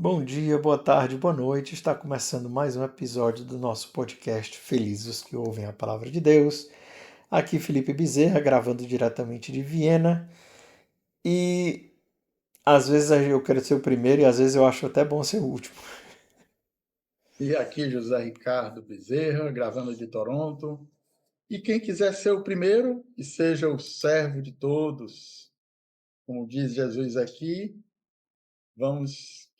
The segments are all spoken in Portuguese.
Bom dia, boa tarde, boa noite. Está começando mais um episódio do nosso podcast Felizes os que ouvem a palavra de Deus. Aqui Felipe Bezerra, gravando diretamente de Viena. E às vezes eu quero ser o primeiro e às vezes eu acho até bom ser o último. E aqui José Ricardo Bezerra, gravando de Toronto. E quem quiser ser o primeiro, que seja o servo de todos, como diz Jesus aqui,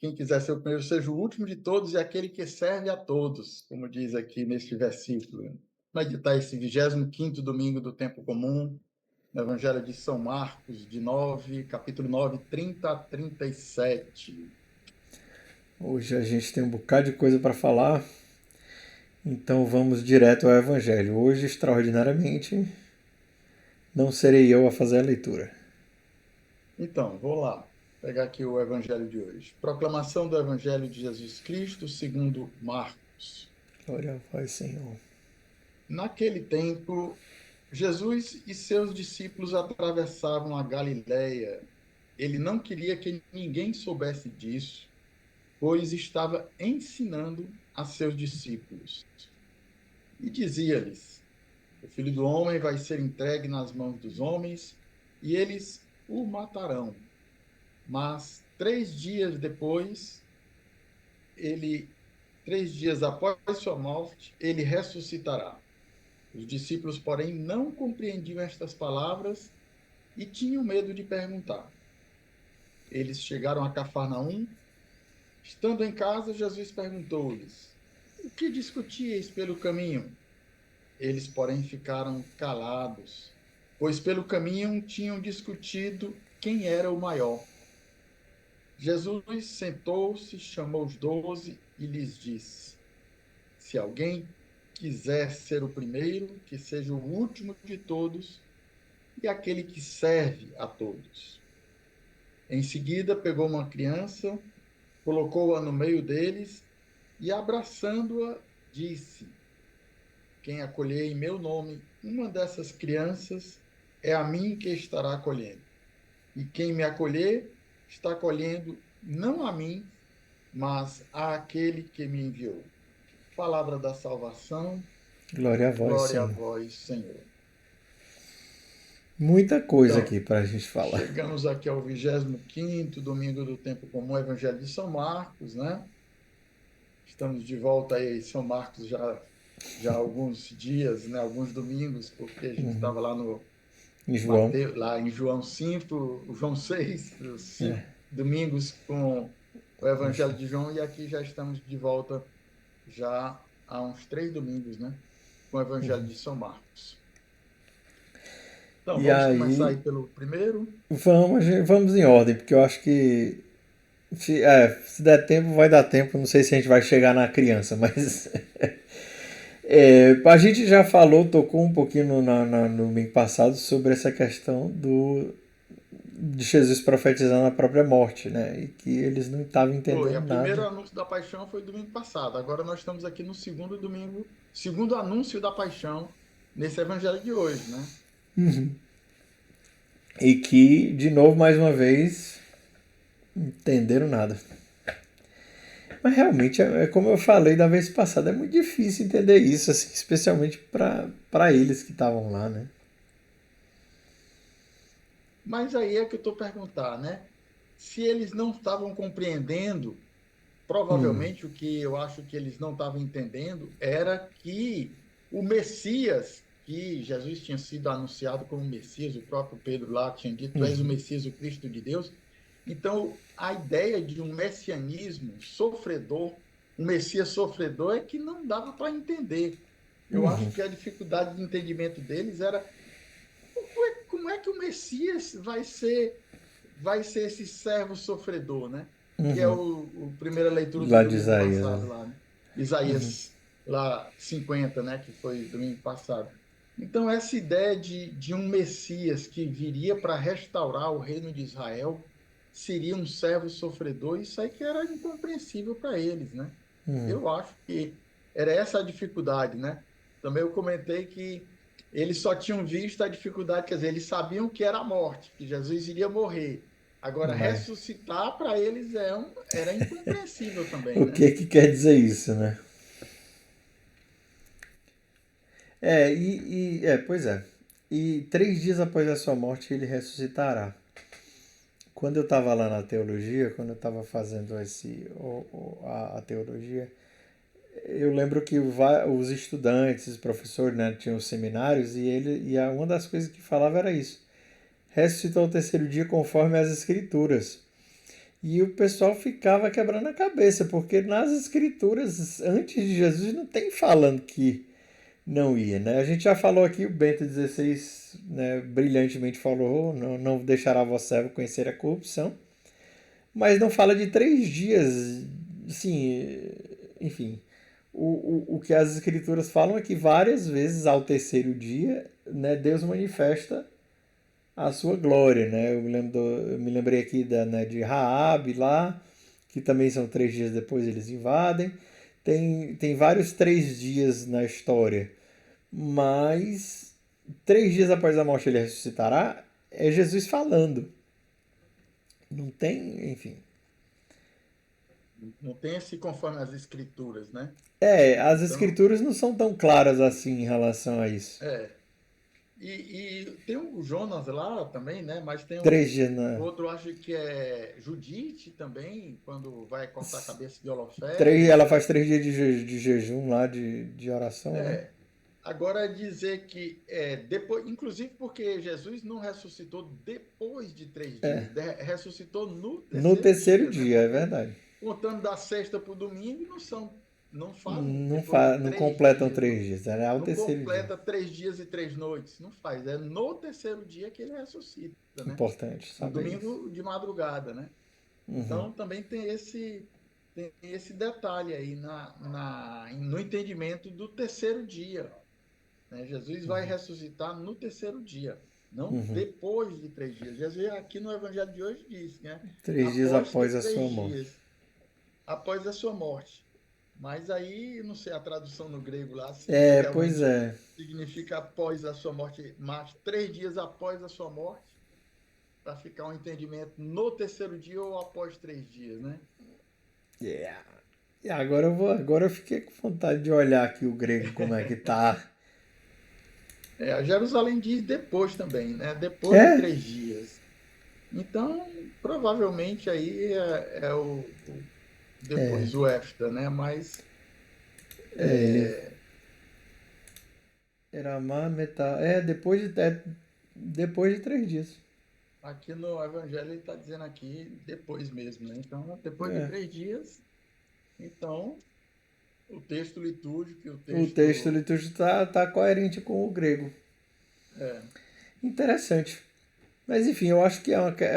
quem quiser ser o primeiro, seja o último de todos e aquele que serve a todos, como diz aqui neste versículo. Meditar esse 25º domingo do tempo comum, no Evangelho de São Marcos, capítulo 9, 30 a 37. Hoje a gente tem um bocado de coisa para falar, então vamos direto ao Evangelho. Hoje, extraordinariamente, não serei eu a fazer a leitura. Então, vou lá pegar aqui o Evangelho de hoje. Proclamação do Evangelho de Jesus Cristo segundo Marcos. Glória a vós, Senhor. Naquele tempo, Jesus e seus discípulos atravessavam a Galiléia. Ele não queria que ninguém soubesse disso, pois estava ensinando a seus discípulos. E dizia-lhes: O Filho do Homem vai ser entregue nas mãos dos homens, e eles o matarão. Mas 3 dias depois, ele, 3 dias após sua morte, ele ressuscitará. Os discípulos, porém, não compreendiam estas palavras e tinham medo de perguntar. Eles chegaram a Cafarnaum. Estando em casa, Jesus perguntou-lhes: O que discutíeis pelo caminho? Eles, porém, ficaram calados, pois pelo caminho tinham discutido quem era o maior. Jesus sentou-se, chamou os 12 e lhes disse: Se alguém quiser ser o primeiro, que seja o último de todos e aquele que serve a todos. Em seguida, pegou uma criança, colocou-a no meio deles e, abraçando-a, disse: Quem acolher em meu nome uma dessas crianças, é a mim que estará acolhendo. E quem me acolher, está acolhendo não a mim, mas àquele que me enviou. Palavra da salvação, Glória a vós, glória a Senhor. vós, Senhor. Muita coisa aqui Então, para a gente falar. chegamos aqui ao 25º domingo do tempo comum, Evangelho de São Marcos, né? Estamos de volta aí em São Marcos já há alguns dias, né? Alguns domingos, porque a gente estava lá no Em João. Mateus, lá em João 5, João 6, os 5 domingos com o Evangelho de João, e aqui já estamos de volta já há uns 3 domingos, né? Com o Evangelho de São Marcos. Então, E vamos começar aí, aí pelo primeiro. vamos em ordem, porque eu acho que se der tempo, vai dar tempo. Não sei se a gente vai chegar na criança, mas a gente já falou, tocou um pouquinho no domingo passado sobre essa questão de Jesus profetizando a própria morte, né? E que eles não estavam Foi, entendendo o primeiro nada. anúncio da paixão foi domingo passado. Agora nós estamos aqui no segundo domingo, segundo anúncio da paixão nesse evangelho de hoje, né? E que, de novo, mais uma vez, entenderam nada. Mas realmente, é como eu falei da vez passada, é muito difícil entender isso, assim, especialmente para eles que estavam lá, né? Mas aí é que eu estou perguntando, né? Se eles não estavam compreendendo, provavelmente o que eu acho que eles não estavam entendendo era que o Messias, que Jesus tinha sido anunciado como Messias, o próprio Pedro lá tinha dito: Tu és o Messias, o Cristo de Deus. Então, a ideia de um messianismo sofredor, um Messias sofredor, é que não dava para entender. Eu acho que a dificuldade de entendimento deles era como é que o Messias vai ser esse servo sofredor, né? Que é o primeira leitura do Lá de domingo Isaías, passado né? lá, né? Isaías lá 50, né? Que foi domingo passado. Então, essa ideia de um Messias que viria para restaurar o reino de Israel seria um servo sofredor, isso aí que era incompreensível para eles, né? Eu acho que era essa a dificuldade, né? Também eu comentei que eles só tinham visto a dificuldade, quer dizer, eles sabiam que era a morte, que Jesus iria morrer, Agora, Mas ressuscitar para eles era incompreensível também, o né? que que quer dizer isso, né? Pois é. E 3 dias após a sua morte ele ressuscitará. Quando eu estava lá na teologia, quando eu estava fazendo a teologia, eu lembro que os estudantes, os professores, né, tinham os seminários uma das coisas que falava era isso. Ressuscitou ao terceiro dia conforme as escrituras. E o pessoal ficava quebrando a cabeça, porque nas escrituras, antes de Jesus, não tem falando que não ia, né? A gente já falou aqui, o Bento XVI, né, brilhantemente falou, não, não deixará vosso servo conhecer a corrupção, mas não fala de 3 dias, assim, enfim. O que as escrituras falam é que várias vezes ao terceiro dia, né, Deus manifesta a sua glória, né? Eu me lembrei aqui de Raabe lá, que também são 3 dias depois eles invadem. Tem vários 3 dias na história, mas 3 dias após a morte ele ressuscitará, é Jesus falando. Não tem, enfim. Não tem esse conforme as escrituras, né? As Então, escrituras não são tão claras assim em relação a isso. é. E tem o Jonas lá também, né? Mas tem 3 dias na. outro, acho que é Judite também, quando vai cortar a cabeça de Ela Holofernes. faz 3 dias de jejum lá, de oração, né? É. Agora dizer que depois, inclusive porque Jesus não ressuscitou depois de 3 dias, ressuscitou no No terceiro terceiro dia, né? dia, é Porque verdade. contando da sexta para o domingo não faz Não, depois de não três completam dias, 3 dias, é ao não terceiro dia. completa 3 dias e 3 noites, não faz. É no terceiro dia que ele ressuscita, né? Importante No saber isso. domingo de madrugada, né? Uhum, Então também tem esse detalhe aí no entendimento do terceiro dia, né? Jesus vai ressuscitar no terceiro dia, não uhum. depois de 3 dias. Jesus aqui no Evangelho de hoje diz, né? 3 dias Após após a sua 3 morte. dias, após a sua morte. Mas aí, não sei a tradução no grego lá, se Pois realmente é. significa após a sua morte, mas 3 dias após a sua morte, para ficar um entendimento no terceiro dia ou após 3 dias, né? Yeah. E agora eu fiquei com vontade de olhar aqui o grego como é que tá. A Jerusalém diz depois também, né? Depois de É? 3 dias. Então, provavelmente aí é o É, depois, o EFTA, né? Mas ele é, era má metal. Depois de 3 dias. aqui no Evangelho ele está dizendo aqui depois mesmo, né? Então, depois de É. 3 dias, então o texto litúrgico e o O texto texto. litúrgico tá coerente com o grego. É, Interessante. Mas enfim, eu acho que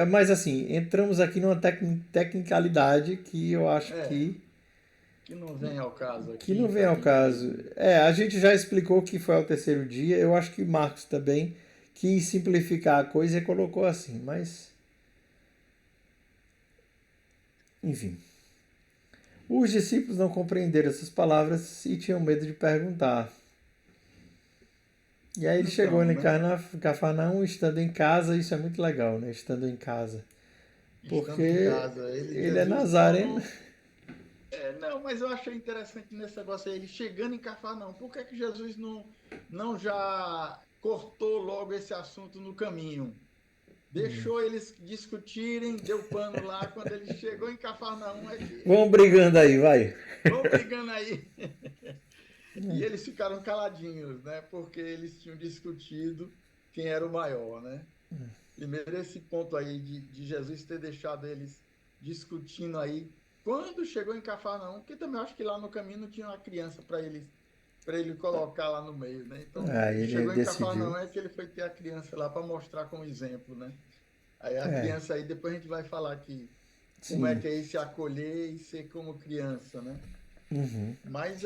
mas assim, entramos aqui numa tecnicalidade que eu acho é, que não vem ao caso que aqui não vem para a ao gente. caso. A gente já explicou que foi ao terceiro dia. Eu acho que Marcos também quis simplificar a coisa e colocou assim. Mas, enfim. Os discípulos não compreenderam essas palavras e tinham medo de perguntar. E aí ele chegou Então, em né? Cafarnaum, estando em casa. Isso é muito legal, né? Estando em casa. Estando em Porque casa, ele, ele é Jesus, não, nazareno. não. Não, mas eu achei interessante nesse negócio aí, ele chegando em Cafarnaum. Por que que Jesus não já cortou logo esse assunto no caminho? Deixou eles discutirem, deu pano lá. Quando ele chegou em Cafarnaum, é que Vão brigando aí, vai. vão brigando aí. E eles ficaram caladinhos, né? Porque eles tinham discutido quem era o maior, né? Primeiro, esse ponto aí de Jesus ter deixado eles discutindo aí. Quando chegou em Cafarnaum, porque também eu acho que lá no caminho não tinha uma criança para ele colocar lá no meio, né? Então, Aí ele ele chegou em decidiu. Cafarnaum é que ele foi ter a criança lá para mostrar como exemplo, né? Aí a É, criança aí, depois a gente vai falar que como é sim. que é esse acolher e ser como criança, né? Uhum. Mas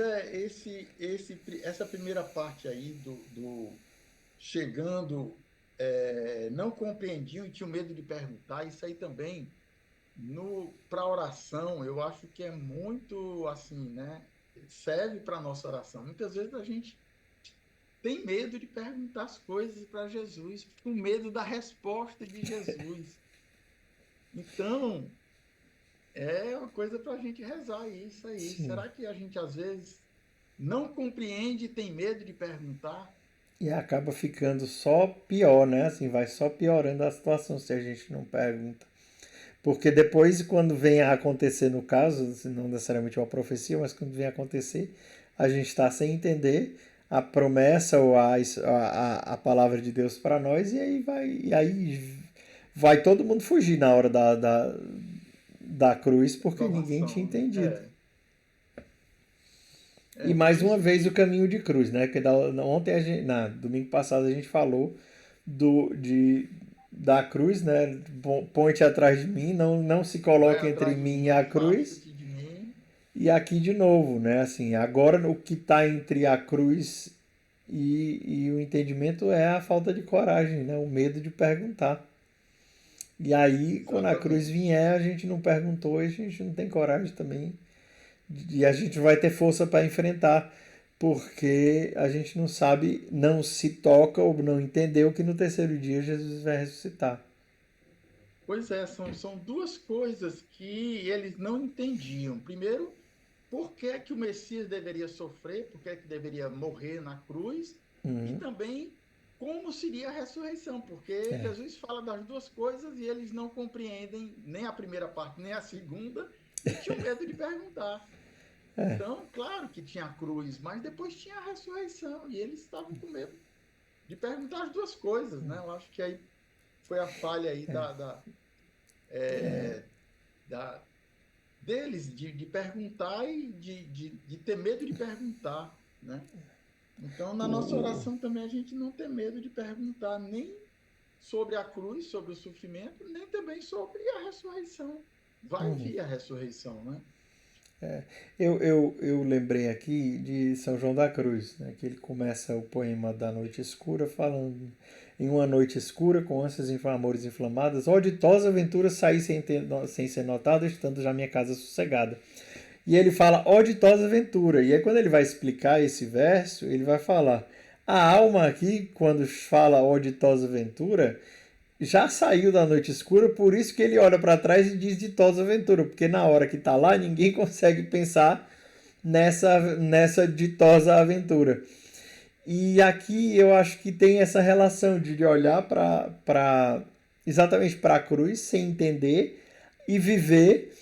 essa primeira parte aí do chegando, não compreendiam e tinham medo de perguntar, isso aí também, para oração, eu acho que é muito assim, né? Serve para a nossa oração. Muitas vezes a gente tem medo de perguntar as coisas para Jesus, com medo da resposta de Jesus. Então, é uma coisa para a gente rezar isso aí. Sim. Será que a gente às vezes não compreende e tem medo de perguntar? E acaba ficando só pior, né? Assim, vai só piorando a situação se a gente não pergunta. Porque depois, quando vem a acontecer no caso, não necessariamente uma profecia, mas quando vem a acontecer, a gente está sem entender a promessa ou a palavra de Deus para nós, e aí vai todo mundo fugir na hora da cruz, porque ninguém tinha Provação, né? entendido. E Por mais uma isso vez o que, caminho de cruz, né? Porque ontem, domingo passado, a gente falou da cruz, né? Ponte atrás de mim, não se vai coloque entre atrás de mim e mim, a cruz. afasta-te de mim. E aqui de novo, né? Assim, agora o que está entre a cruz e o entendimento é a falta de coragem, né? O medo de perguntar. E aí, quando a cruz Exatamente. vier, a gente não perguntou e a gente não tem coragem também. E a gente vai ter força para enfrentar, porque a gente não sabe, não se toca ou não entendeu que no terceiro dia Jesus vai ressuscitar. Pois é, são duas coisas que eles não entendiam. Primeiro, por que que o Messias deveria sofrer, por que que deveria morrer na cruz, e Uhum. também como seria a ressurreição, porque É, Jesus fala das duas coisas e eles não compreendem nem a primeira parte, nem a segunda, e tinham medo de perguntar. é, Então, claro que tinha a cruz, mas depois tinha a ressurreição, e eles estavam com medo de perguntar as duas coisas, né? Eu acho que aí foi a falha aí da deles de perguntar e de ter medo de perguntar, né? Então, na nossa o, oração também a gente não tem medo de perguntar nem sobre a cruz, sobre o sofrimento, nem também sobre a ressurreição. Vai vir a ressurreição, né? eu lembrei aqui de São João da Cruz, né, que ele começa o poema da Noite Escura falando: em uma noite escura, com ânsias e amores inflamadas, ó ditosa aventura saí sem ser notado, estando já minha casa sossegada. E ele fala, ó ditosa aventura. E aí quando ele vai explicar esse verso, ele vai falar, a alma aqui, quando fala ó ditosa aventura, já saiu da noite escura, por isso que ele olha para trás e diz ditosa aventura, porque na hora que tá lá, ninguém consegue pensar nessa ditosa aventura. E aqui eu acho que tem essa relação de olhar para exatamente para a cruz sem entender e viver,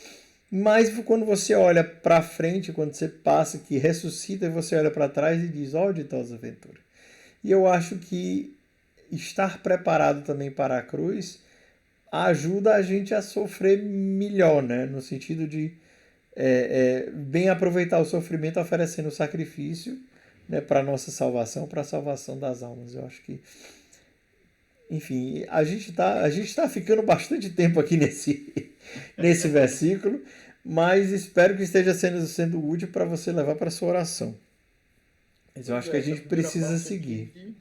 mas quando você olha para frente, quando você passa, que ressuscita, você olha para trás e diz, ó, oh, ditosa aventura. E eu acho que estar preparado também para a cruz ajuda a gente a sofrer melhor, né? No sentido de bem aproveitar o sofrimento oferecendo o sacrifício, né, para a nossa salvação, para a salvação das almas. Eu acho que, enfim, a gente tá ficando bastante tempo aqui nesse versículo, mas espero que esteja sendo útil para você levar para a sua oração. Mas eu Pois acho que a é, essa gente primeira precisa parte seguir. aqui,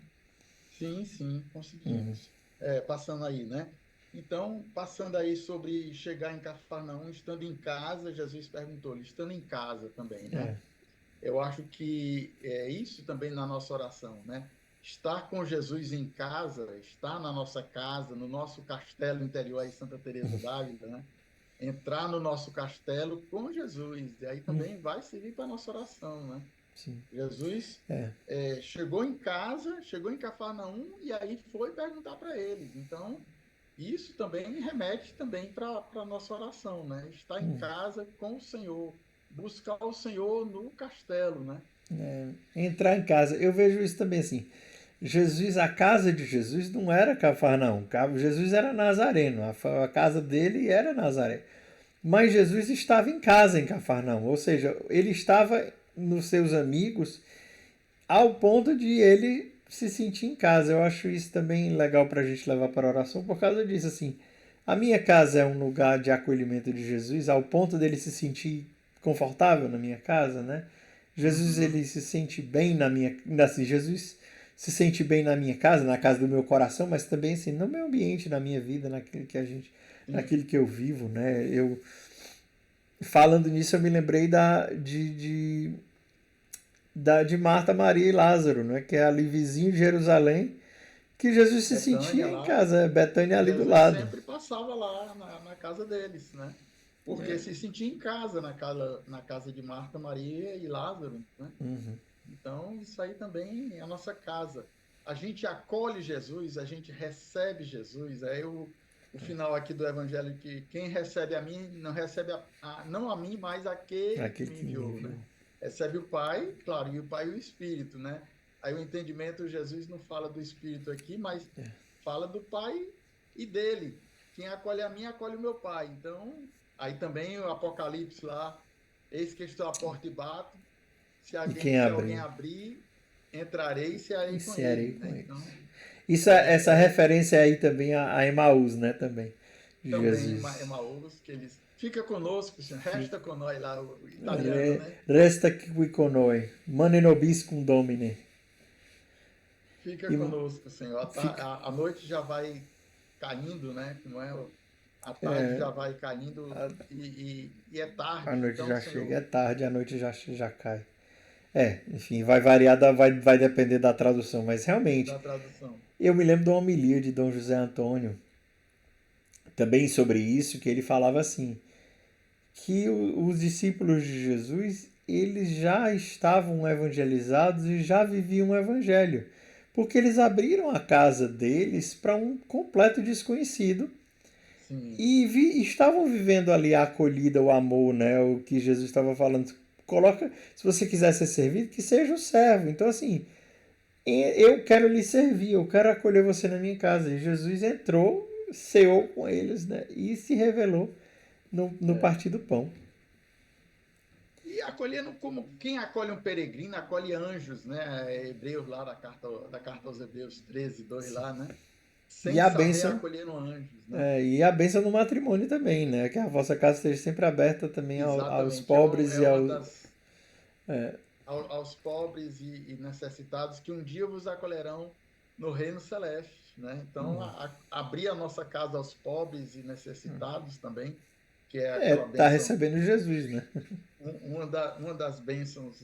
sim, sim, conseguimos. É, passando aí, né? Então, passando aí sobre chegar em Cafarnaum, estando em casa, Jesus perguntou-lhe, estando em casa também, É, né? Eu acho que é isso também na nossa oração, né? Estar com Jesus em casa, estar na nossa casa, no nosso castelo interior aí, Santa Teresa d'Ávila, né? Entrar no nosso castelo com Jesus, e aí também vai servir para a nossa oração, né? sim. Jesus É, chegou em casa, chegou em Cafarnaum e aí foi perguntar para eles. Então, isso também remete também para a nossa oração, né? Estar em casa com o Senhor, buscar o Senhor no castelo, né? entrar em casa. Eu vejo isso também assim. Jesus, a casa de Jesus não era Cafarnaum. Jesus era Nazareno. A casa dele era Nazaré. Mas Jesus estava em casa em Cafarnaum. Ou seja, ele estava nos seus amigos ao ponto de ele se sentir em casa. Eu acho isso também legal para a gente levar para a oração por causa disso. Assim, a minha casa é um lugar de acolhimento de Jesus ao ponto dele se sentir confortável na minha casa, né? Jesus ele Uhum. se sente bem na minha, assim, Jesus se sente bem na minha casa, na casa do meu coração, mas também assim no meu ambiente, na minha vida, Sim. naquilo que eu vivo, né? Eu falando nisso eu me lembrei de Marta, Maria e Lázaro, né? Que é ali vizinho de Jerusalém, que Jesus se Betânia sentia em lá, casa, Betânia ali do Jesus lado. sempre passava lá na casa deles, né? Porque É. se sentia em casa na casa de Marta, Maria e Lázaro, né? Uhum. Então, isso aí também é a nossa casa. A gente acolhe Jesus, a gente recebe Jesus. Aí o final aqui do Evangelho que quem recebe a mim não recebe não a mim, mas aquele que Aquele me que me enviou, né? enviou. Recebe o Pai, claro, e o Pai e o Espírito, né? Aí o entendimento, Jesus não fala do Espírito aqui, mas fala do Pai e dele. Quem acolhe a mim, acolhe o meu Pai. Então, aí também o Apocalipse lá, eis que estou à porta e bato, E quem se alguém abrir, abrir, entrarei e cearei com iniciarei ele, com né? eles. Então, Isso, essa é referência aí também a Emaús, né? Também. De também Jesus. Emaús, que eles fica conosco, Senhor, resta com nós lá, o italiano, Re, né? resta qui con noi. Mane nobis cum domine. Fica E conosco, Senhor. fica. A noite já vai caindo, né? Como é? A tarde É, já vai caindo e é a tarde. noite Então, já chega, Senhor, é tarde, a noite já cai. É, enfim, vai variar, vai depender da tradução, mas realmente, da tradução. eu me lembro de uma homilia de Dom José Antônio, também sobre isso, que ele falava assim, que os discípulos de Jesus, eles já estavam evangelizados e já viviam o evangelho, porque eles abriram a casa deles para um completo desconhecido Sim, e estavam vivendo ali a acolhida, o amor, né? O que Jesus estava falando. Coloca, se você quiser ser servido, que seja o servo. Então, assim, eu quero lhe servir, eu quero acolher você na minha casa. E Jesus entrou, ceou com eles, né? E se revelou no é. partir do pão. E acolhendo como quem acolhe um peregrino, acolhe anjos, né? Hebreus lá da carta aos Hebreus 13:2 lá, né? E Sem a saber bênção, acolhendo anjos, né? e a bênção no matrimônio também, né? Que a vossa casa esteja sempre aberta também aos Exatamente. pobres É e uma aos. das aos pobres e necessitados que um dia vos acolherão no reino celeste, né? Então, abrir a nossa casa aos pobres e necessitados também, que é aquela Tá bênção, recebendo Jesus, né? uma das bênçãos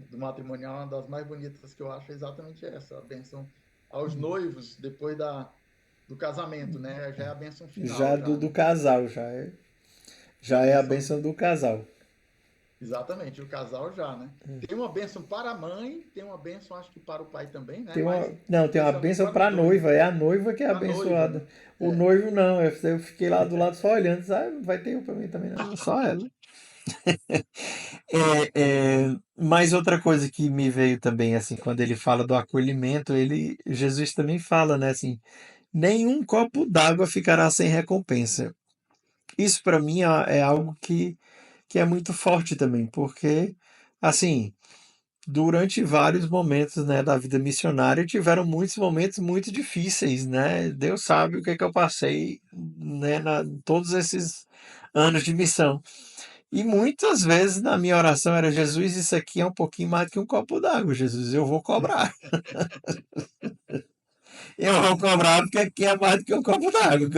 do matrimonial, uma das mais bonitas que eu acho é exatamente essa, a bênção aos noivos depois do casamento, né? Já é a bênção Já final, do, já, do né? casal, A já é a bênção, bênção do casal. exatamente, o casal já, né? Tem uma bênção para a mãe, tem uma bênção, acho que para o pai também, né? Tem uma, Mas não, tem uma especialmente bênção para os para a dois, né? noiva, é a noiva que é A noiva, abençoada. né? O É, noivo não, eu fiquei lá do lado só olhando, sabe? Vai ter eu para mim também, não. Só ela. Mais outra coisa que me veio também, assim, quando ele fala do acolhimento, Jesus também fala, né, assim, nenhum copo d'água ficará sem recompensa. Isso para mim é algo que é muito forte também, porque, assim, durante vários momentos, né, da vida missionária tiveram muitos momentos muito difíceis, né? Deus sabe o que é que eu passei, né, todos esses anos de missão. E muitas vezes na minha oração era: Jesus, isso aqui é um pouquinho mais do que um copo d'água, Jesus, eu vou cobrar. Eu vou cobrar porque aqui é mais do que um copo d'água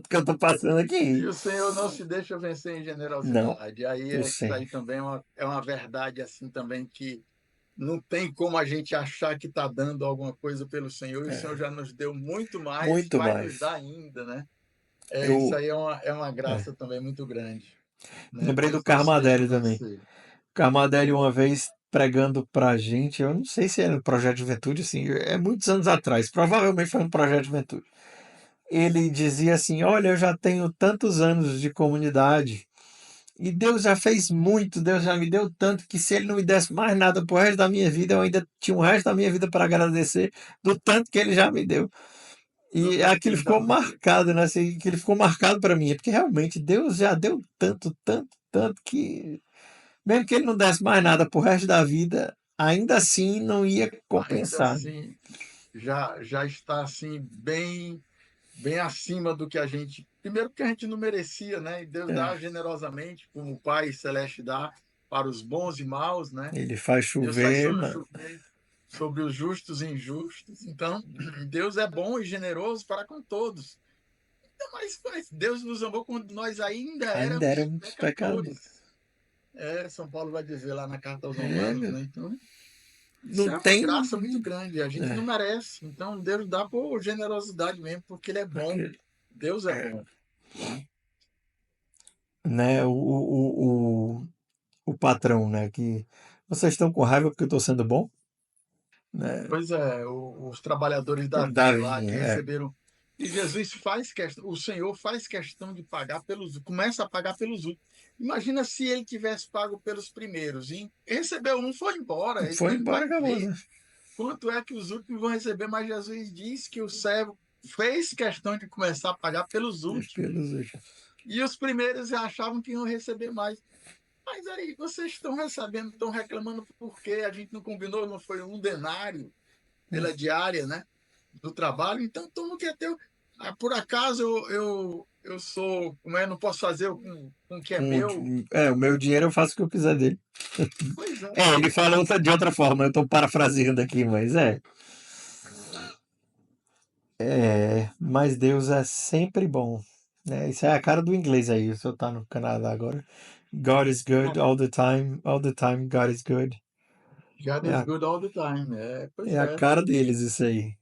que eu tô passando e aqui. o Senhor não se deixa vencer em Não, generosidade. Aí o isso Senhor. aí também é uma verdade assim também que não tem como a gente achar que está dando alguma coisa pelo Senhor, e o Senhor já nos deu muito mais, Muito vai nos mais. dar ainda, né? Isso Eu aí é uma graça também muito grande, né? lembrei do Deus não se deixa Carmadélio também. vencer. Carmadelli uma vez pregando pra gente, eu não sei se era no projeto de juventude, assim, é muitos anos atrás, provavelmente foi um projeto de juventude. Ele dizia assim: olha, eu já tenho tantos anos de comunidade e Deus já fez muito, Deus já me deu tanto que se Ele não me desse mais nada pro resto da minha vida, eu ainda tinha o resto da minha vida para agradecer do tanto que Ele já me deu. Do E tanto que aquilo ele já ficou nos deu. marcado, né? Assim, que ele ficou marcado para mim, porque realmente Deus já deu tanto, tanto, tanto que mesmo que ele não desse mais nada pro resto da vida, ainda assim não ia Ainda compensar. assim, já está assim bem acima do que a gente, primeiro porque a gente não merecia, né? E Deus É, dá generosamente, como o Pai Celeste dá para os bons e maus, né? ele faz Deus faz chover, chover sobre os justos e injustos. Então, Deus é bom e generoso para com todos. Então, mas Deus nos amou quando nós ainda ainda éramos éramos pecadores. pecadores. São Paulo vai dizer lá na carta aos É, Romanos, meu. né? Então, Isso não é uma tem. graça muito grande, a gente não É, merece. Então, Deus dá por generosidade mesmo, porque Ele é bom. porque, Deus é bom, né? né, o patrão, né, que vocês estão com raiva porque eu estou sendo bom, né? Pois é, os trabalhadores da vinha lá Davi, que receberam. E Jesus faz questão, o Senhor faz questão de pagar pelos, começa a pagar pelos últimos. Imagina se ele tivesse pago pelos primeiros, hein? Recebeu um, foi embora, ele foi nem embora, vai acabou, ver né? quanto é que os últimos vão receber, mas Jesus diz que o servo fez questão de começar a pagar pelos últimos. Pelos últimos. E os primeiros achavam que iam receber mais. Mas aí vocês estão recebendo, estão reclamando porque a gente não combinou, não foi um denário pela diária, né, do trabalho. Então, todo que é teu. Ah, por acaso eu sou, como é, não posso fazer com o que é meu. O meu dinheiro eu faço o que eu quiser dele. Pois é, É, ele fala de outra forma, eu estou parafraseando aqui, mas mas Deus é sempre bom, né? Isso é a cara do inglês aí, o senhor tá no Canadá agora. God is good all the time God is good. God É is a, good all the time. É, pois é a é. cara deles isso aí.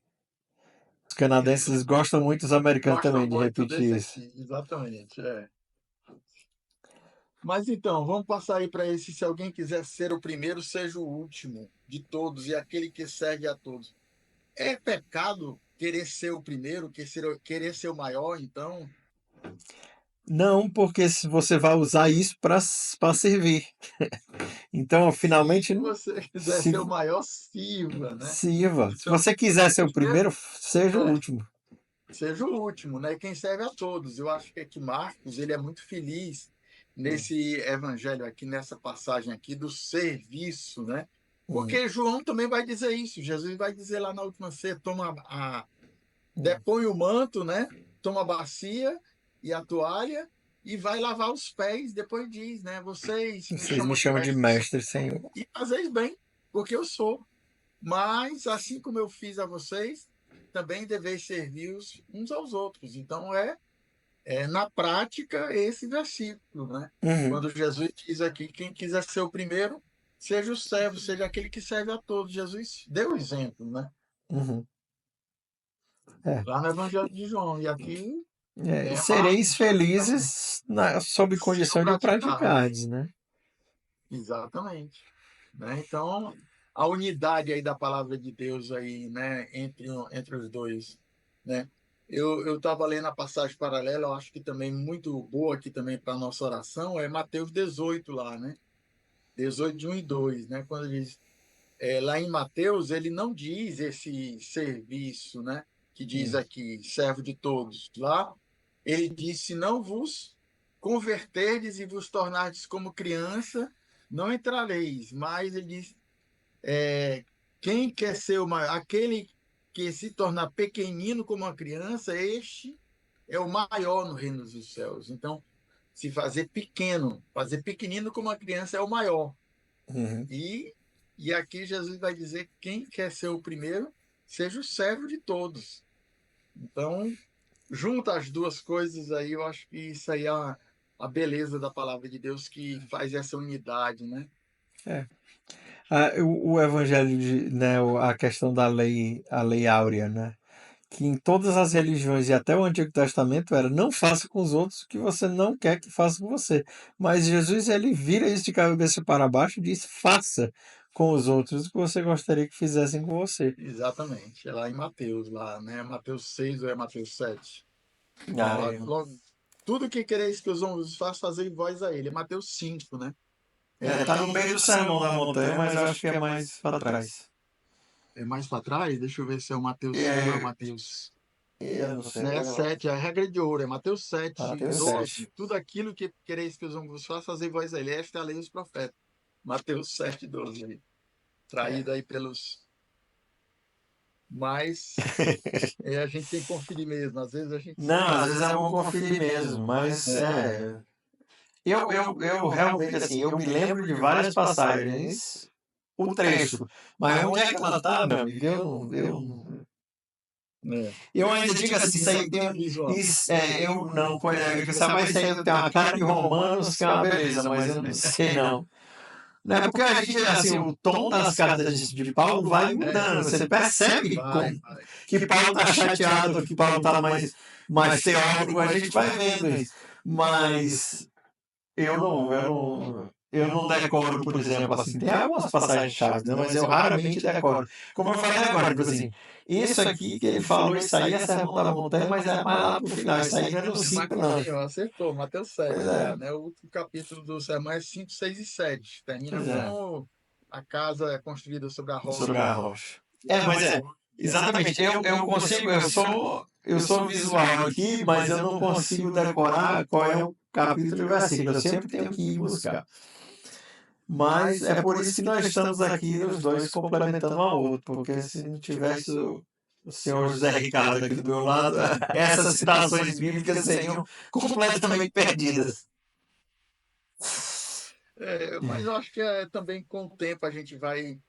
Os canadenses gostam muito, os americanos Gosto também, de muito repetir desse isso. aqui, exatamente. É. Mas então, vamos passar aí para esse. Se alguém quiser ser o primeiro, seja o último de todos e aquele que serve a todos. É pecado querer ser o primeiro, querer ser o maior, então? Não, porque se você vai usar isso para servir. Então, Se finalmente, você quiser se ser o maior, sirva, né? sirva. Se Então, você quiser ser o primeiro, primeiro, seja o é, último. seja o último, né? Quem serve a todos. Eu acho que aqui Marcos, ele é muito feliz nesse evangelho aqui, nessa passagem aqui do serviço, né? Hum, Porque João também vai dizer isso. Jesus vai dizer lá na última ceia, hum. depõe o manto, né? Toma a bacia e a toalha e vai lavar os pés. Depois diz, né? Vocês me Vocês me chamam de chamam de mestre, mestre, Senhor. e fazeis bem, porque eu sou. Mas, assim como eu fiz a vocês, também deveis servir uns aos outros. Então, na prática esse versículo, né? Uhum, Quando Jesus diz aqui: quem quiser ser o primeiro, seja o servo, seja aquele que serve a todos. Jesus deu o exemplo, né? uhum. É. Lá no Evangelho de João. E aqui Sereis Marcos também, felizes sob se eu condição de o praticar. praticardes, né? Exatamente. Né? Então, a unidade aí da palavra de Deus aí, né, entre os dois, né? Eu estava lendo a passagem paralela, eu acho que também muito boa aqui também para a nossa oração, é Mateus 18 lá, né? 18 de 1 e 2, né? Quando diz, lá em Mateus, ele não diz esse serviço, né? Que diz Hum, aqui, servo de todos. Lá, ele diz, se não vos converterdes e vos tornardes como criança, não entrareis. Mas ele diz, quem quer ser o maior, aquele que se tornar pequenino como uma criança, este é o maior no reino dos céus. Então, se fazer pequenino como uma criança é o maior. uhum. E, e aqui Jesus vai dizer que quem quer ser o primeiro, seja o servo de todos. Então, junta as duas coisas aí, eu acho que isso aí é a beleza da palavra de Deus que faz essa unidade, né? É. O evangelho né, a questão da lei, a lei áurea, né? Que em todas as religiões e até o Antigo Testamento era não faça com os outros o que você não quer que faça com você. Mas Jesus ele vira isso de cabeça para baixo e diz: faça com os outros o que você gostaria que fizessem com você. Exatamente. É lá em Mateus, lá, né? Mateus 6 ou é Mateus 7? Não, Ah, lá, logo, tudo que quereis que os homens façam, fazer vós a ele. É Mateus 5, né? tá no meio do Sermão da Montanha, mas eu acho que é mais para trás. É mais para trás, deixa eu ver se é o Mateus 5 ou é o É, Mateus. eu não sei. Não é 7, é a regra de ouro, é Mateus Ah, 7, tem 12. sete. Tudo aquilo que quereis que os homens vos façam, fazer vós a ele. Esta é a lei dos profetas. Mateus 7, 12 aí. Traído aí pelos. Mas a gente tem que conferir mesmo. Às vezes a gente se Não, às perde. vezes é bom conferir mesmo, mas eu realmente, assim, eu me lembro de várias passagens, o trecho, mas onde é que ela tá, meu amigo? É, Eu ainda digo assim, isso aí tem, visual. eu não, pois é, eu digo assim, mas isso aí tem uma cara de Romanos que é uma beleza, mas eu não sei não. Né? Porque a gente, assim, o tom das cartas de Paulo vai mudando. Você percebe que Paulo está chateado, que Paulo está mais teórico, a gente vai vendo isso. Mas eu não decoro, por exemplo, assim, tem algumas passagens chaves, né? Mas eu raramente decoro. Como eu falei agora, tipo assim, isso aqui que ele falou, isso aí é Sermão da Montanha, mas é mais lá pro final, isso aí não é no 5, não. Acertou, Mateus 7 Pois já, é, né? O capítulo do sermão é 5, 6 e 7. Termina pois é, com a casa construída sobre a rocha. sobre a rocha. Mas exatamente, eu consigo, eu sou visual aqui, mas eu não consigo decorar qual é o capítulo e o versículo, eu sempre tenho que ir buscar. Mas é por isso que nós estamos aqui, os dois complementando um ao outro, porque se não tivesse o senhor José Ricardo aqui do meu lado, essas citações bíblicas seriam completamente perdidas. Mas eu acho que também com o tempo a gente vai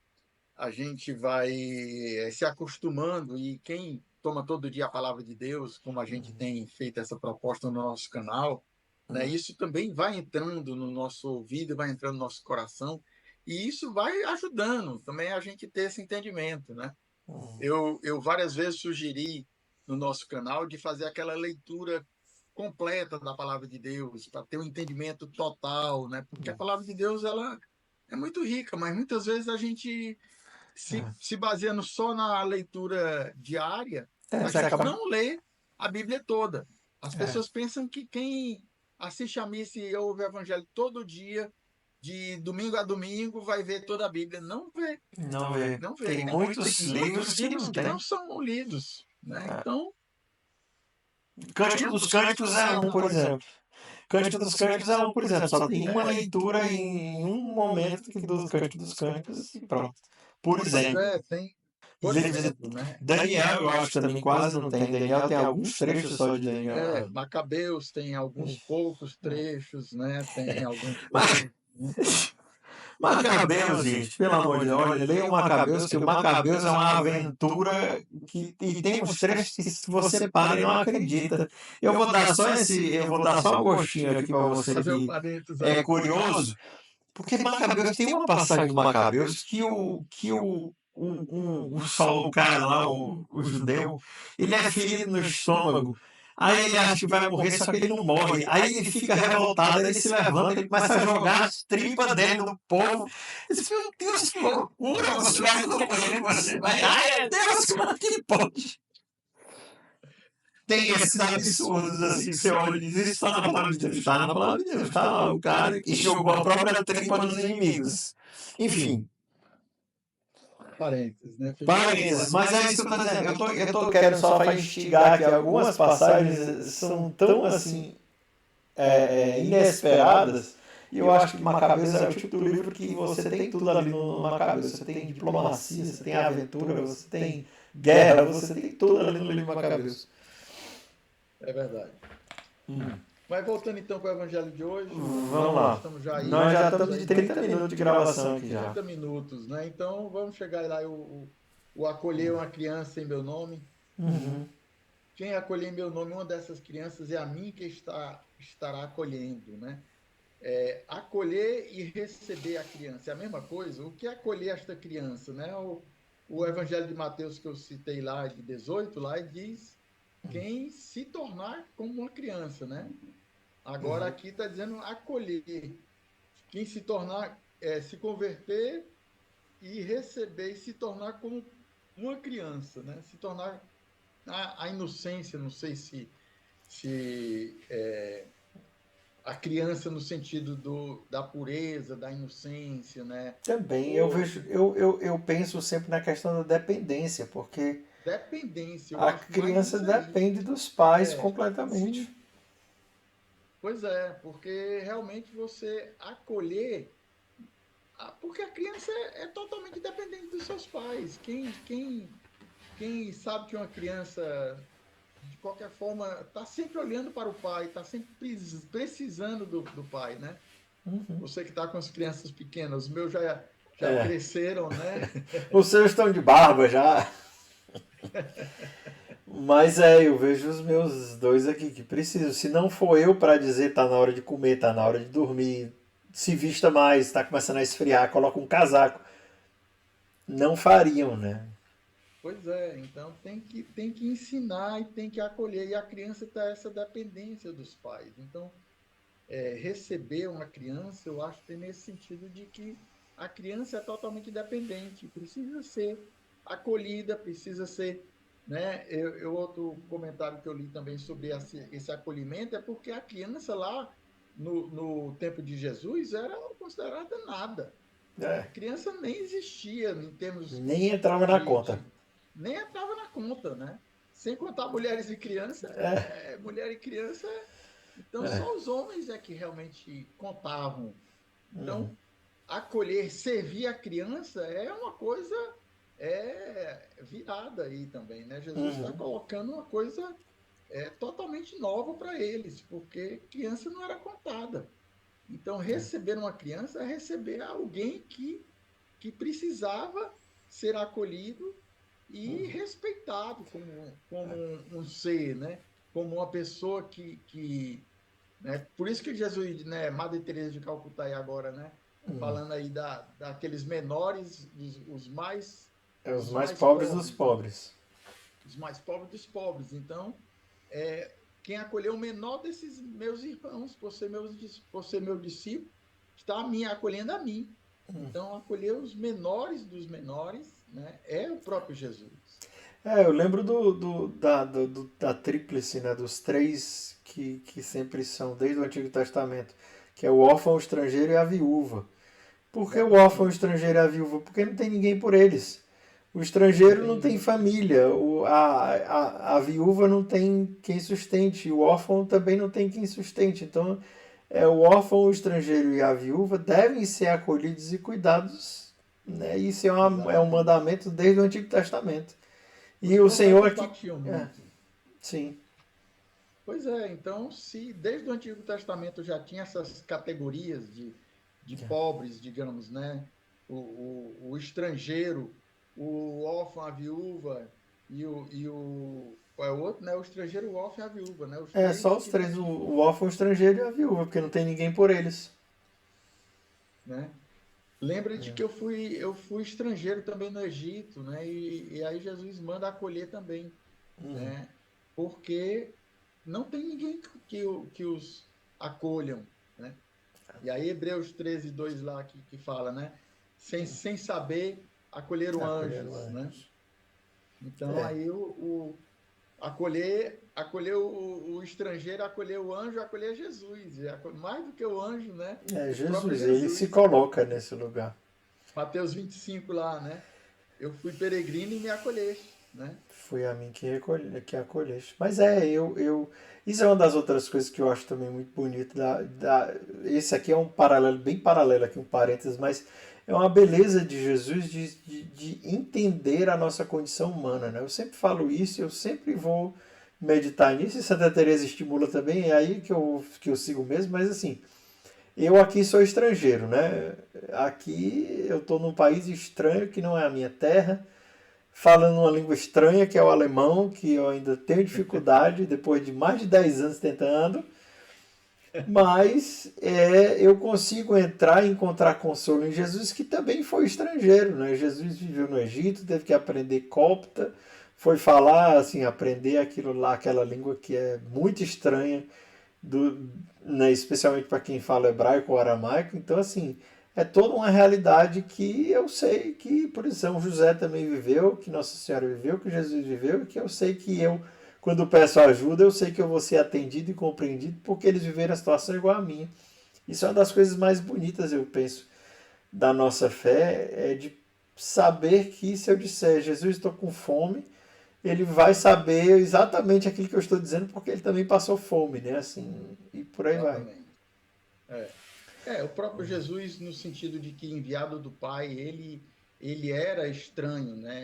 se acostumando, e quem toma todo dia a palavra de Deus, como a gente tem feito essa proposta no nosso canal, né, isso também vai entrando no nosso ouvido, vai entrando no nosso coração, e isso vai ajudando também a gente ter esse entendimento, né? Eu várias vezes sugeri no nosso canal de fazer aquela leitura completa da palavra de Deus, para ter um entendimento total, né? Porque a palavra de Deus ela é muito rica, mas muitas vezes a gente se baseando só na leitura diária, a Você gente acaba. não lê a Bíblia toda. As É, pessoas pensam que quem assiste a missa e ouve o evangelho todo dia, de domingo a domingo, vai ver toda a Bíblia. Não vê, não vê. não vê. Tem muitos Tem livros muitos que livros não que tem. não são lidos, né? É. Então, Cântico dos Cânticos é um, por exemplo. Cântico dos Cânticos é um, por exemplo. Só tem uma leitura em um momento do Cântico dos Cânticos e pronto. Por pois exemplo. tem. Por Livros exemplo, né? Daniel, eu acho que também quase não tem. Daniel tem alguns trechos só de Daniel. Macabeus tem alguns poucos trechos, né? Tem alguns Mas, poucos. Macabeus, gente, pelo amor de Deus, olha, leia o Macabeus, que o Macabeus é uma aventura e tem uns trechos que se você para e não acredita. Eu vou dar só um gostinho aqui para você Fazer o que parênteses é aí. curioso, porque Macabeus tem uma passagem do Macabeus o cara lá, o judeu, ele é ferido no estômago. Aí ele acha que vai morrer, só que ele não morre. Aí ele fica revoltado, ele se levanta, ele começa a jogar as tripas dele no povo. Ele diz, meu Deus, que loucura, você vai morrer, você vai. Ai, meu Deus, como que pode? Tem esses absurdos assim, você olha e diz, isso está na palavra de Deus. Está na palavra de Deus. Está lá o cara que jogou a própria tripa nos inimigos. Enfim, Parênteses, né? parênteses, mas é isso que eu estou dizendo. Eu tô querendo só para instigar que algumas passagens são tão assim inesperadas. E eu acho que Macabeus é o tipo do livro que você tem tudo ali no Macabeus. Você tem diplomacia, você tem aventura, você tem guerra, você tem tudo ali no livro Macabeus. É verdade. Mas voltando então para o evangelho de hoje, Vamos lá. estamos já aí, Nós já estamos de 30 minutos de gravação aqui já. 30 minutos, né? Então vamos chegar lá, o acolher uma criança em meu nome. Quem acolher em meu nome, uma dessas crianças é a mim que estará acolhendo, né? Acolher e receber a criança é a mesma coisa. O que é acolher esta criança, né? O Evangelho de Mateus que eu citei lá, de 18, lá diz quem se tornar como uma criança, né? Agora aqui está dizendo acolher, quem se tornar, se converter e receber e se tornar como uma criança, né? Se tornar a inocência, não sei se a criança no sentido da pureza, da inocência, né? Também eu penso sempre na questão da dependência, porque Dependência, eu a acho mais criança isso aí. depende dos pais É, completamente. sim. Pois é, porque realmente você acolher, porque a criança é totalmente dependente dos seus pais. Quem sabe que uma criança, de qualquer forma, está sempre olhando para o pai, está sempre precisando do pai, né? Você que está com as crianças pequenas, os meus já cresceram, né? Os seus estão de barba já. Mas eu vejo os meus dois aqui que precisam. Se não for eu para dizer tá na hora de comer, tá na hora de dormir, se vista mais, está começando a esfriar, coloca um casaco. Não fariam, né? Pois é, então tem que ensinar e tem que acolher. E a criança está essa dependência dos pais. Então, receber uma criança, eu acho que tem nesse sentido de que a criança é totalmente dependente, precisa ser acolhida, precisa ser, né? Outro comentário que eu li também sobre esse acolhimento é porque a criança lá no tempo de Jesus era considerada nada. É, A criança nem existia em termos nem entrava na conta. nem entrava na conta, né? Sem contar mulheres e criança, mulher e criança, então só os homens é que realmente contavam. Então, acolher, servir a criança é uma coisa virada aí também, né? Jesus está colocando uma coisa totalmente nova para eles, porque criança não era contada. Então, receber uma criança é receber alguém que precisava ser acolhido e respeitado como um ser, né? Como uma pessoa né? Por isso que Jesus, né? Madre Teresa de Calcutá aí agora, né? Falando aí daqueles menores, É os os mais mais pobres dos pobres, né? pobres. Os mais pobres dos pobres. Então, quem acolheu o menor desses meus irmãos, por ser meu discípulo, está me acolhendo a mim. Então, acolher os menores dos menores, né, é o próprio Jesus. Eu lembro da tríplice, né? Dos três que sempre são, desde o Antigo Testamento, que é o órfão, o estrangeiro e a viúva. Por que o órfão, o Exatamente. estrangeiro e a viúva? Porque não tem ninguém por eles. O Não estrangeiro tem não tem ninguém. família, a viúva não tem quem sustente, o órfão também não tem quem sustente. Então, o órfão, o estrangeiro e a viúva devem ser acolhidos e cuidados. Né? Isso é um Exatamente. mandamento desde o Antigo Testamento. Os E o Senhor profetas aqui. batiam É, muito. sim. Pois é, então, se desde o Antigo Testamento já tinha essas categorias de pobres, digamos, né? O estrangeiro, o órfão, a viúva qual é o outro, né? O estrangeiro, o órfão e a viúva, né? Os É três só os tipos três: o órfão, o estrangeiro e a viúva, porque não tem ninguém por eles. né? Lembra de que eu fui estrangeiro também no Egito, né? E aí Jesus manda acolher também, né? Porque não tem ninguém que os acolham, né? E aí Hebreus 13:2 lá que fala, né? Sem saber acolheram Acolheram anjos, né? anjos. Então É, aí acolher o estrangeiro, acolher o anjo, acolher Jesus, mais do que o anjo, né? O próprio Jesus, ele se Jesus. coloca nesse lugar. Mateus 25 lá, né? Eu fui peregrino e me acolheste, né? Foi a mim que acolheste. Mas isso é uma das outras coisas que eu acho também muito bonito. Esse aqui é um paralelo, bem paralelo aqui, um parênteses, mas é uma beleza de Jesus de entender a nossa condição humana. Né? Eu sempre falo isso, eu sempre vou meditar nisso, e Santa Teresa estimula também, é aí que eu sigo mesmo, mas assim, eu aqui sou estrangeiro, né? Aqui eu estou num país estranho que não é a minha terra, falando uma língua estranha, que é o alemão, que eu ainda tenho dificuldade, depois de mais de 10 anos tentando, mas eu consigo entrar e encontrar consolo em Jesus, que também foi estrangeiro. Né? Jesus viveu no Egito, teve que aprender copta, foi falar, assim, aprender aquilo lá, aquela língua que é muito estranha, né, especialmente para quem fala hebraico ou aramaico. Então, assim, é toda uma realidade que eu sei que, por exemplo, São José também viveu, que Nossa Senhora viveu, que Jesus viveu, e que eu sei que quando peço ajuda, eu sei que eu vou ser atendido e compreendido, porque eles viveram a situação igual a minha. Isso é uma das coisas mais bonitas, eu penso, da nossa fé, é de saber que se eu disser, Jesus, estou com fome, ele vai saber exatamente aquilo que eu estou dizendo, porque ele também passou fome, né? Assim, e por aí vai. Exatamente. É. O próprio Jesus, no sentido de que enviado do Pai, ele era estranho, né?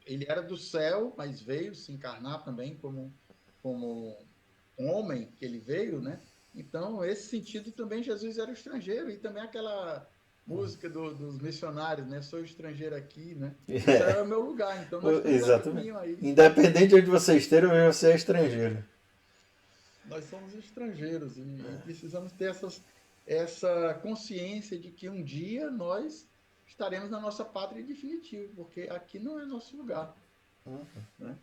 Ele era do céu, mas veio se encarnar também como homem que ele veio, né? Então, esse sentido também Jesus era estrangeiro e também aquela música dos missionários, né? Sou estrangeiro aqui, né? O céu é o meu lugar, então nós estamos a Exatamente. caminho aí. Independente de onde você esteja, você é estrangeiro. Nós somos estrangeiros e precisamos ter essa consciência de que um dia nós estaremos na nossa pátria definitiva, porque aqui não é nosso lugar, né?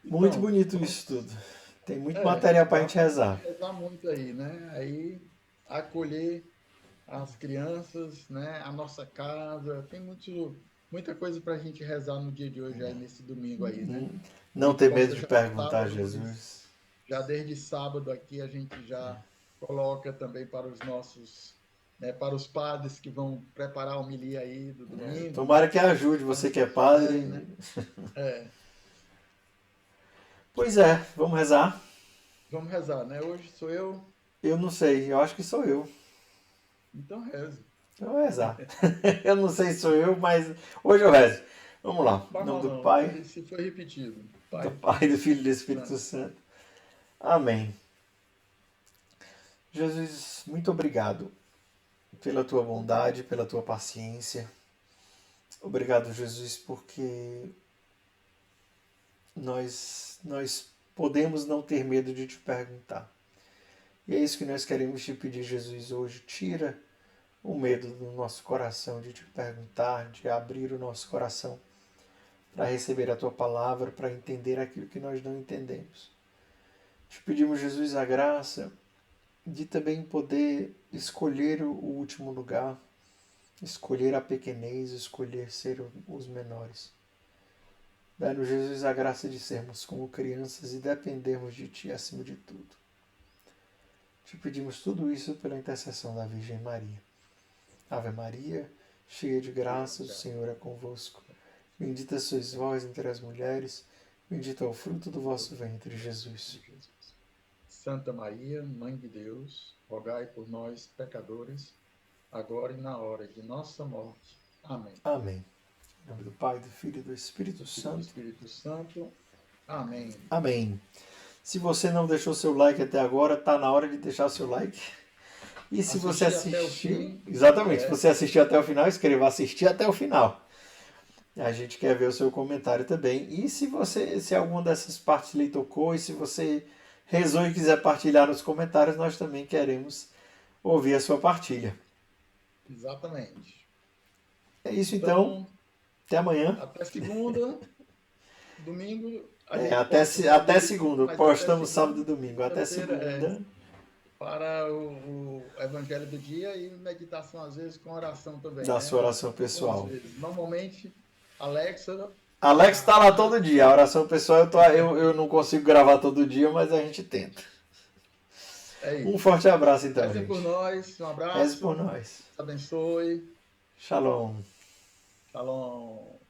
Muito Então, bonito isso tudo. Tem muito material para a dá gente para a gente rezar. rezar muito aí, né? Aí acolher as crianças, né? A nossa casa, tem muita coisa para a gente rezar no dia de hoje aí, nesse domingo aí, né? Não Muito ter bom medo que eu de já perguntar a estava, Jesus. já desde sábado aqui a gente já coloca também para os nossos, né, para os padres que vão preparar a homilia aí do domingo, Tomara né? que ajude Então, você que é também, padre. né? É, Pois é, vamos rezar. vamos rezar, né? Hoje sou eu, Eu não sei, eu acho que sou eu. então reze. Eu vou rezar. Eu não sei se sou eu, mas hoje eu rezo. Vamos lá. Em Faz nome mal do não, Pai, se foi repetido. do Pai, Pai, do Filho, Filho e do Espírito Espírito Santo. Santo. Amém. Jesus, muito obrigado pela tua bondade, pela tua paciência. Obrigado, Jesus, porque nós podemos não ter medo de te perguntar. E é isso que nós queremos te pedir, Jesus, hoje. Tira o medo do nosso coração de te perguntar, de abrir o nosso coração para receber a tua palavra, para entender aquilo que nós não entendemos. Te pedimos, Jesus, a graça de também poder escolher o último lugar, escolher a pequenez, escolher ser os menores. Dá-nos, Jesus, a graça de sermos como crianças e dependermos de Ti acima de tudo. Te pedimos tudo isso pela intercessão da Virgem Maria. Ave Maria, cheia de graça, o Senhor é convosco. Bendita sois vós entre as mulheres, bendito é o fruto do vosso ventre, Jesus. Santa Maria, Mãe de Deus, rogai por nós, pecadores, agora e na hora de nossa morte. Amém. Amém. Em nome do Pai, do Filho e do Espírito Do Filho e do Santo. Espírito Santo. Amém. Amém. Se você não deixou seu like até agora, tá na hora de deixar seu like. E se você Assistir até o assistiu, fim. exatamente, se você assistiu até o final, escreva assistir até o final. A gente quer ver o seu comentário também. E se alguma dessas partes lhe tocou, e se você rezou e quiser partilhar nos comentários, nós também queremos ouvir a sua partilha. Exatamente. É isso então. Então, Até amanhã. até segunda, domingo, a É, gente posta até sábado, segunda. mas até Postamos segunda, sábado e domingo. Até segunda-feira segunda. para o Evangelho do dia e meditação, às vezes, com oração também, Da né? sua oração Algumas pessoal. vezes. Normalmente, Alexa. Alex está lá todo dia. A oração pessoal eu não consigo gravar todo dia, mas a gente tenta. É Um isso. forte abraço então, Rezem por gente. nós, um Reze por abraço, nós. Deus abençoe, Shalom. shalom.